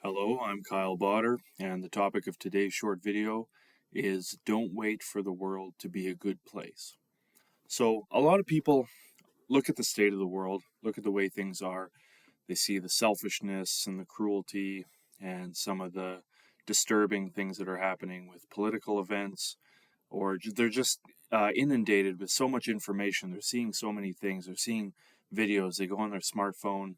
Hello, I'm Kyle Botter, and the topic of today's short video is Don't Wait for the World to Be a Good Place. So, a lot of people look at the state of the world, look at the way things are. They see the selfishness and the cruelty and some of the disturbing things that are happening with political events, or they're just inundated with so much information. They're seeing so many things. They're seeing videos. They go on their smartphone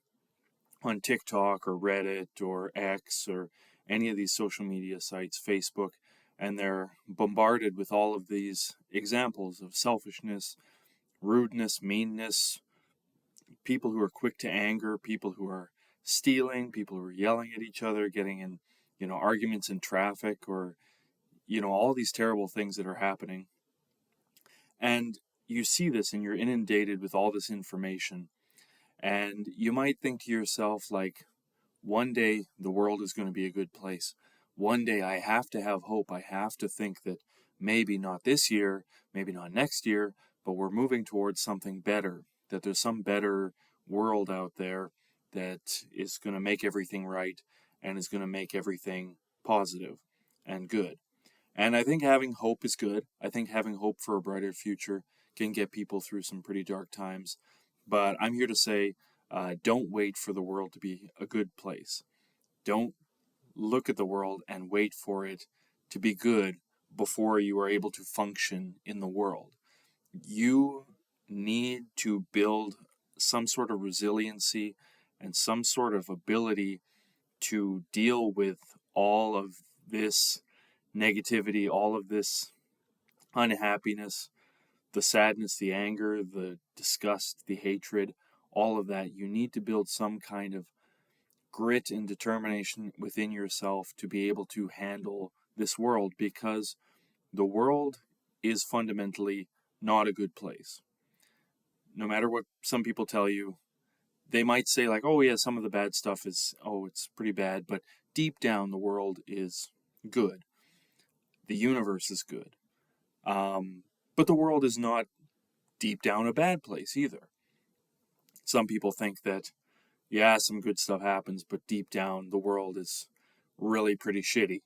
on TikTok or Reddit or X or any of these social media sites, Facebook, and they're bombarded with all of these examples of selfishness, rudeness, meanness, people who are quick to anger, people who are stealing, people who are yelling at each other, getting in, arguments in traffic, or, all these terrible things that are happening. And you see this and you're inundated with all this information. And you might think to yourself, like, one day the world is going to be a good place. One day I have to have hope. I have to think that maybe not this year, maybe not next year, but we're moving towards something better, that there's some better world out there that is going to make everything right and is going to make everything positive and good. And I think having hope is good. I think having hope for a brighter future can get people through some pretty dark times. But I'm here to say, don't wait for the world to be a good place. Don't look at the world and wait for it to be good before you are able to function in the world. You need to build some sort of resiliency and some sort of ability to deal with all of this negativity, all of this unhappiness, the sadness, the anger, the disgust, the hatred, all of that. You need to build some kind of grit and determination within yourself to be able to handle this world, because the world is fundamentally not a good place. No matter what some people tell you, they might say, like, oh, yeah, some of the bad stuff is, oh, it's pretty bad, but deep down, the world is good. The universe is good. But the world is not deep down a bad place either. Some people think that, yeah, some good stuff happens, but deep down the world is really pretty shitty.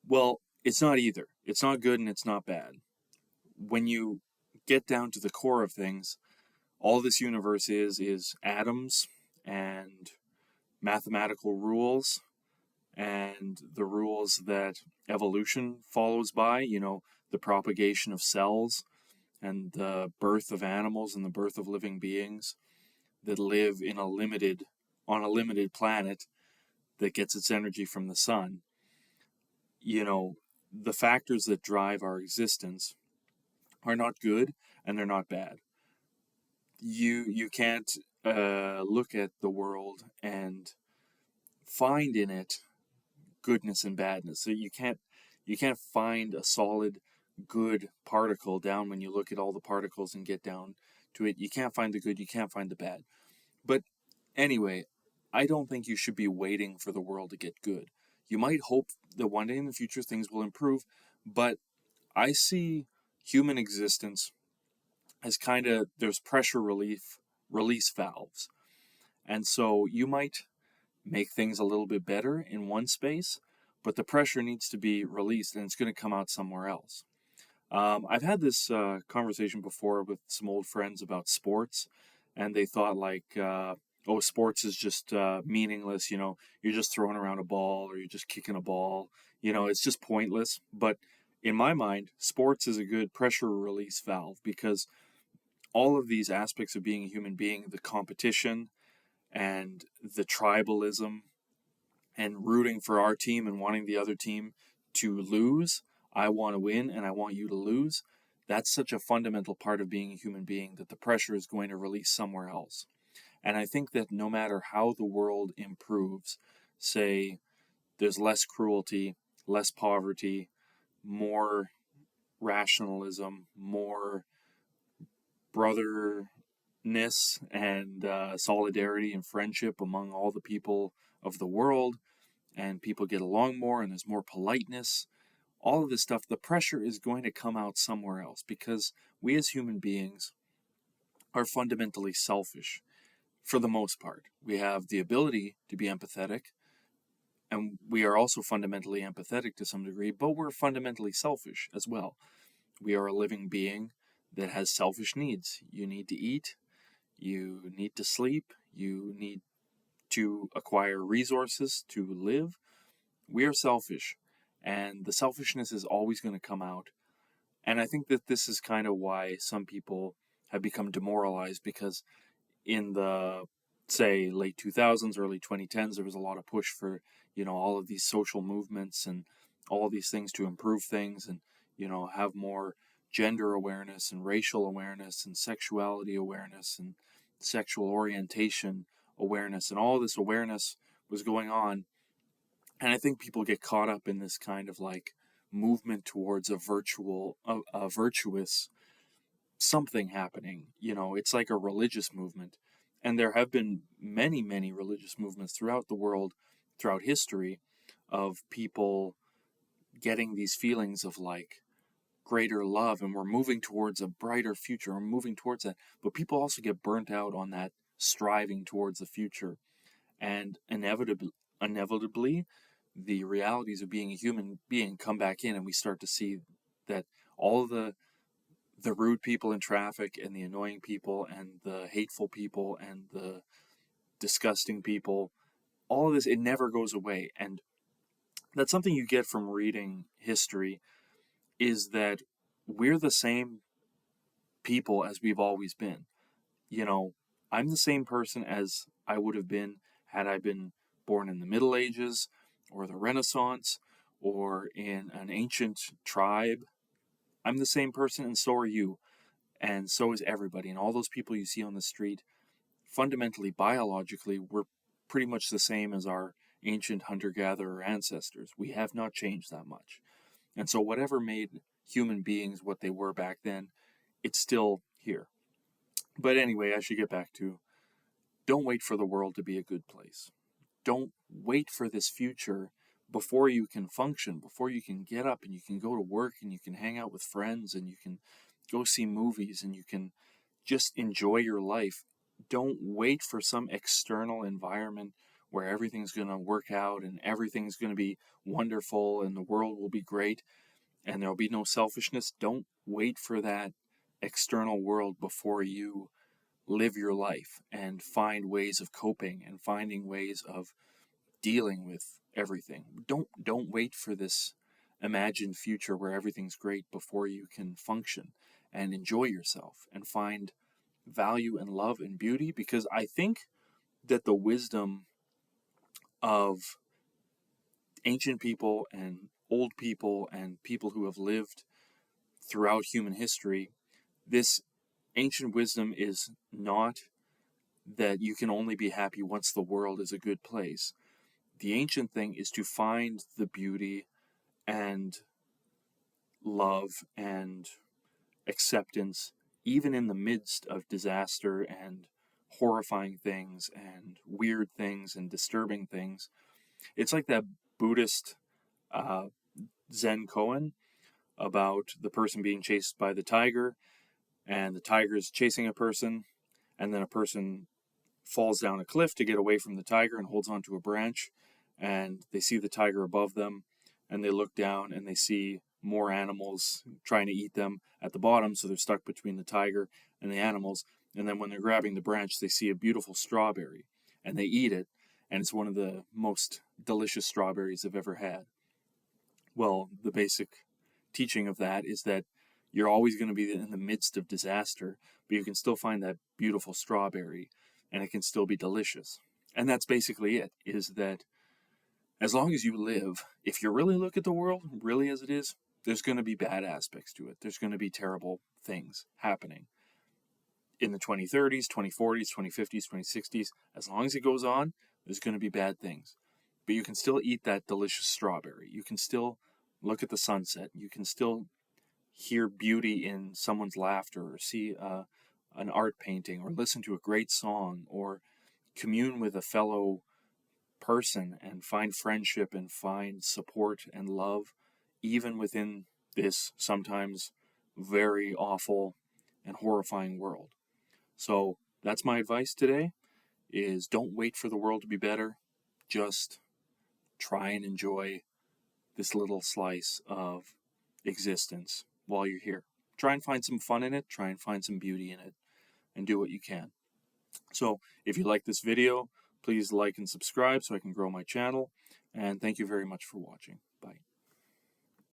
Well, it's not either. It's not good and it's not bad. When you get down to the core of things, all this universe is atoms and mathematical rules and the rules that evolution follows by, the propagation of cells and the birth of animals and the birth of living beings that live on a limited planet that gets its energy from the sun. The factors that drive our existence are not good and they're not bad. You can't look at the world and find in it goodness and badness. So you can't find a solid good particle down when you look at all the particles and get down to it. You can't find the good, you can't find the bad. But anyway, I don't think you should be waiting for the world to get good. You might hope that one day in the future things will improve, but I see human existence as kind of, there's pressure release valves. And so you might make things a little bit better in one space, but the pressure needs to be released and it's going to come out somewhere else. I've had this conversation before with some old friends about sports, and they thought, like, oh, sports is just meaningless. You're just throwing around a ball or you're just kicking a ball. It's just pointless. But in my mind, sports is a good pressure release valve, because all of these aspects of being a human being, the competition and the tribalism and rooting for our team and wanting the other team to lose. I want to win and I want you to lose. That's such a fundamental part of being a human being that the pressure is going to release somewhere else. And I think that no matter how the world improves, say there's less cruelty, less poverty, more rationalism, more brotherness and solidarity and friendship among all the people of the world, and people get along more and there's more politeness, all of this stuff, the pressure is going to come out somewhere else, because we as human beings are fundamentally selfish for the most part. We have the ability to be empathetic, And we are also fundamentally empathetic to some degree, but we're fundamentally selfish as well. We are a living being that has selfish needs. You need to eat, you need to sleep, you need to acquire resources to live. We are selfish, and the selfishness is always going to come out. And I think that this is kind of why some people have become demoralized, because in the, say, late 2000s, early 2010s, there was a lot of push for, all of these social movements and all these things to improve things and, have more gender awareness and racial awareness and sexuality awareness and sexual orientation awareness, and all this awareness was going on. And I think people get caught up in this kind of like movement towards a virtuous something happening. It's like a religious movement. And there have been many, many religious movements throughout the world, throughout history, of people getting these feelings of like greater love, and we're moving towards a brighter future. We're moving towards that. But people also get burnt out on that striving towards the future. And inevitably, the realities of being a human being come back in, and we start to see that all the rude people in traffic and the annoying people and the hateful people and the disgusting people, all of this, it never goes away. And that's something you get from reading history, is that we're the same people as we've always been. you know I'm the same person as I would have been had I been born in the Middle Ages or the Renaissance or in an ancient tribe. I'm the same person, and so are you, and so is everybody. And all those people you see on the street, fundamentally, biologically, we're pretty much the same as our ancient hunter gatherer ancestors. We have not changed that much. And so, whatever made human beings what they were back then, it's still here. But anyway, I should get back to, don't wait for the world to be a good place. Don't wait for this future before you can function, before you can get up and you can go to work and you can hang out with friends and you can go see movies and you can just enjoy your life. Don't wait for some external environment where everything's going to work out and everything's going to be wonderful and the world will be great and there'll be no selfishness. Don't wait for that external world before you live your life and find ways of coping and finding ways of dealing with everything. Don't wait for this imagined future where everything's great before you can function and enjoy yourself and find value and love and beauty, because I think that the wisdom of ancient people and old people and people who have lived throughout human history, this ancient wisdom is not that you can only be happy once the world is a good place. The ancient thing is to find the beauty and love and acceptance even in the midst of disaster and horrifying things and weird things and disturbing things. It's like that Buddhist uh, Zen koan about the person being chased by the tiger, and the tiger is chasing a person, and then a person falls down a cliff to get away from the tiger and holds onto a branch, and they see the tiger above them, and they look down and they see more animals trying to eat them at the bottom, so they're stuck between the tiger and the animals. And then when they're grabbing the branch, they see a beautiful strawberry, and they eat it, and it's one of the most delicious strawberries they've ever had. Well, the basic teaching of that is that you're always going to be in the midst of disaster, but you can still find that beautiful strawberry and it can still be delicious. And that's basically it, is that as long as you live, if you really look at the world really as it is, there's going to be bad aspects to it. There's going to be terrible things happening in the 2030s, 2040s, 2050s, 2060s. As long as it goes on, there's going to be bad things. But you can still eat that delicious strawberry. You can still look at the sunset. You can still hear beauty in someone's laughter, or see an art painting, or listen to a great song, or commune with a fellow person and find friendship and find support and love, even within this sometimes very awful and horrifying world. So that's my advice today, is don't wait for the world to be better. Just try and enjoy this little slice of existence while you're here. Try and find some fun in it, try and find some beauty in it, and do what you can. So if you like this video, please like and subscribe so I can grow my channel, and thank you very much for watching.